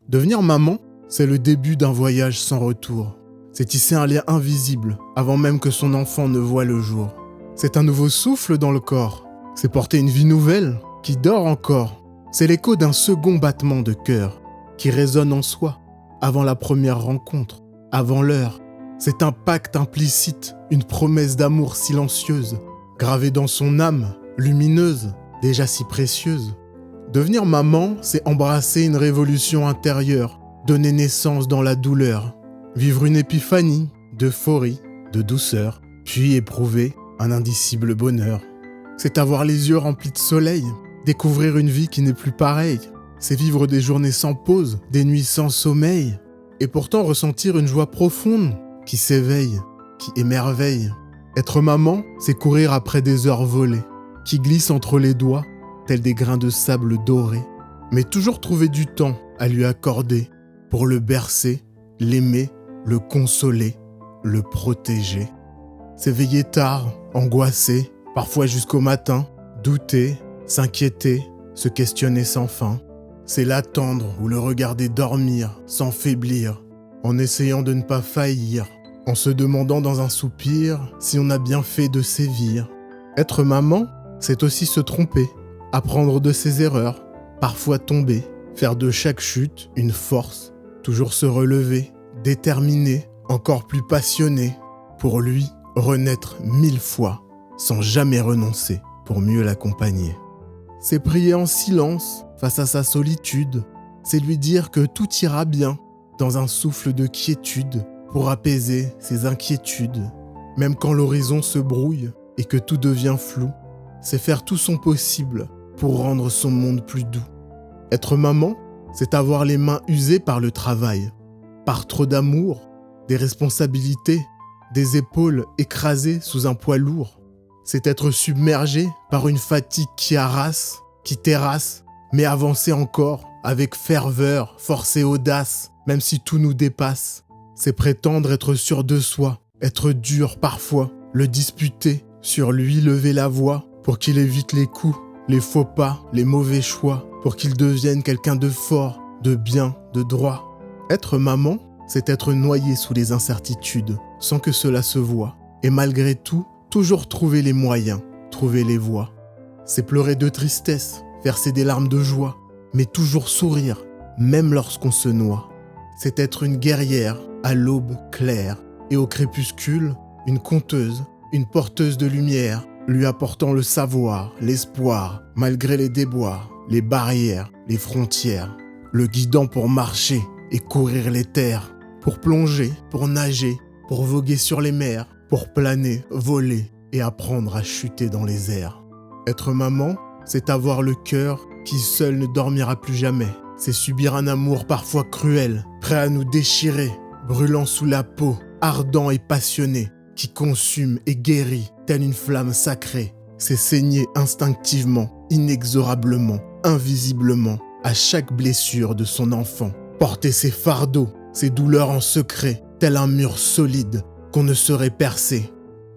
Devenir maman, c'est le début d'un voyage sans retour. C'est tisser un lien invisible avant même que son enfant ne voie le jour. C'est un nouveau souffle dans le corps. C'est porter une vie nouvelle qui dort encore. C'est l'écho d'un second battement de cœur qui résonne en soi avant la première rencontre, avant l'heure. C'est un pacte implicite, une promesse d'amour silencieuse, gravée dans son âme, lumineuse, déjà si précieuse. Devenir maman, c'est embrasser une révolution intérieure, donner naissance dans la douleur, vivre une épiphanie d'euphorie, de douceur, puis éprouver un indicible bonheur. C'est avoir les yeux remplis de soleil, découvrir une vie qui n'est plus pareille. C'est vivre des journées sans pause, des nuits sans sommeil, et pourtant ressentir une joie profonde qui s'éveille, qui émerveille. Être maman, c'est courir après des heures volées, qui glissent entre les doigts, tels des grains de sable dorés, mais toujours trouver du temps à lui accorder pour le bercer, l'aimer, le consoler, le protéger. S'éveiller tard, angoissé, parfois jusqu'au matin, douter, s'inquiéter, se questionner sans fin. C'est l'attendre ou le regarder dormir sans faiblir, en essayant de ne pas faillir, en se demandant dans un soupir si on a bien fait de sévir. Être maman, c'est aussi se tromper, apprendre de ses erreurs, parfois tomber, faire de chaque chute une force, toujours se relever, déterminé, encore plus passionné, pour lui renaître 1000 fois, sans jamais renoncer pour mieux l'accompagner. C'est prier en silence face à sa solitude, c'est lui dire que tout ira bien, dans un souffle de quiétude, pour apaiser ses inquiétudes. Même quand l'horizon se brouille et que tout devient flou, c'est faire tout son possible pour rendre son monde plus doux. Être maman, c'est avoir les mains usées par le travail, par trop d'amour, des responsabilités, des épaules écrasées sous un poids lourd. C'est être submergé par une fatigue qui harasse, qui terrasse, mais avancer encore avec ferveur, force et audace, même si tout nous dépasse. C'est prétendre être sûr de soi, être dur parfois, le disputer, sur lui lever la voix pour qu'il évite les coups, les faux pas, les mauvais choix, pour qu'il devienne quelqu'un de fort, de bien, de droit. Être maman, c'est être noyé sous les incertitudes, sans que cela se voie. Et malgré tout, toujours trouver les moyens, trouver les voies. C'est pleurer de tristesse, verser des larmes de joie, mais toujours sourire, même lorsqu'on se noie. C'est être une guerrière à l'aube claire, et au crépuscule, une conteuse, une porteuse de lumière, lui apportant le savoir, l'espoir, malgré les déboires, les barrières, les frontières, le guidant pour marcher et courir les terres, pour plonger, pour nager, pour voguer sur les mers, pour planer, voler et apprendre à chuter dans les airs. Être maman, c'est avoir le cœur qui seul ne dormira plus jamais. C'est subir un amour parfois cruel, prêt à nous déchirer, brûlant sous la peau, ardent et passionné, qui consume et guérit, telle une flamme sacrée. C'est saigner instinctivement, inexorablement, invisiblement, à chaque blessure de son enfant. Porter ses fardeaux, ses douleurs en secret, tel un mur solide qu'on ne saurait percer.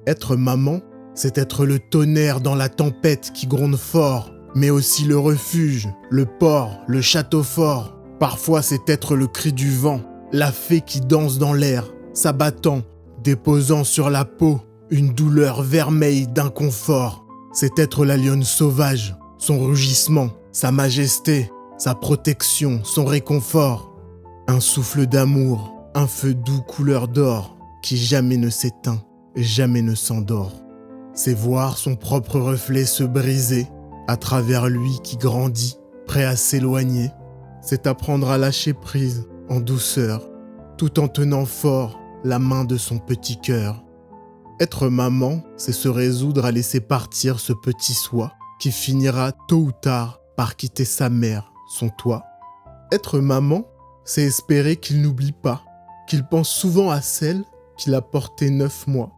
Être maman, c'est être le tonnerre dans la tempête qui gronde fort, mais aussi le refuge, le port, le château fort. Parfois c'est être le cri du vent, la fée qui danse dans l'air, s'abattant, déposant sur la peau une douleur vermeille d'inconfort. C'est être la lionne sauvage, son rugissement, sa majesté, sa protection, son réconfort. Un souffle d'amour, un feu doux couleur d'or, qui jamais ne s'éteint, jamais ne s'endort. C'est voir son propre reflet se briser, à travers lui qui grandit, prêt à s'éloigner. C'est apprendre à lâcher prise, en douceur, tout en tenant fort la main de son petit cœur. Être maman, c'est se résoudre à laisser partir ce petit soi qui finira tôt ou tard par quitter sa mère, son toit. Être maman, c'est espérer qu'il n'oublie pas, qu'il pense souvent à celle qu'il a portée 9 mois,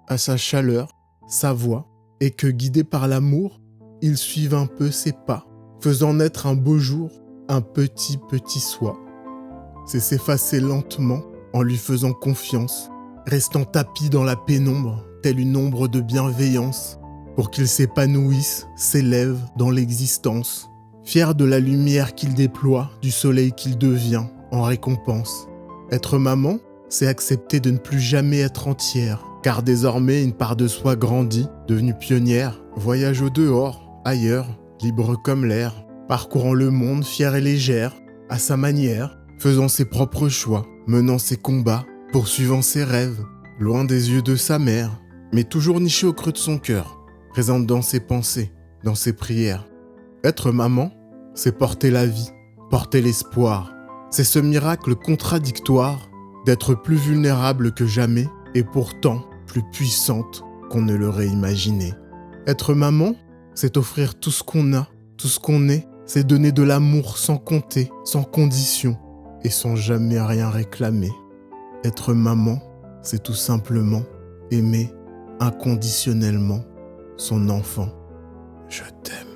à sa chaleur, sa voix, et que guidé par l'amour, il suive un peu ses pas, faisant naître un beau jour, un petit soi. C'est s'effacer lentement en lui faisant confiance, restant tapi dans la pénombre, telle une ombre de bienveillance, pour qu'il s'épanouisse, s'élève dans l'existence, fier de la lumière qu'il déploie, du soleil qu'il devient, en récompense. Être maman, c'est accepter de ne plus jamais être entière, car désormais une part de soi grandit, devenue pionnière, voyage au dehors, ailleurs, libre comme l'air, parcourant le monde fière et légère, à sa manière, faisant ses propres choix, menant ses combats, poursuivant ses rêves, loin des yeux de sa mère, mais toujours nichée au creux de son cœur, présente dans ses pensées, dans ses prières. Être maman, c'est porter la vie, porter l'espoir. C'est ce miracle contradictoire d'être plus vulnérable que jamais et pourtant plus puissante qu'on ne l'aurait imaginé. Être maman, c'est offrir tout ce qu'on a, tout ce qu'on est, c'est donner de l'amour sans compter, sans condition et sans jamais rien réclamer. Être maman, c'est tout simplement aimer inconditionnellement son enfant. Je t'aime.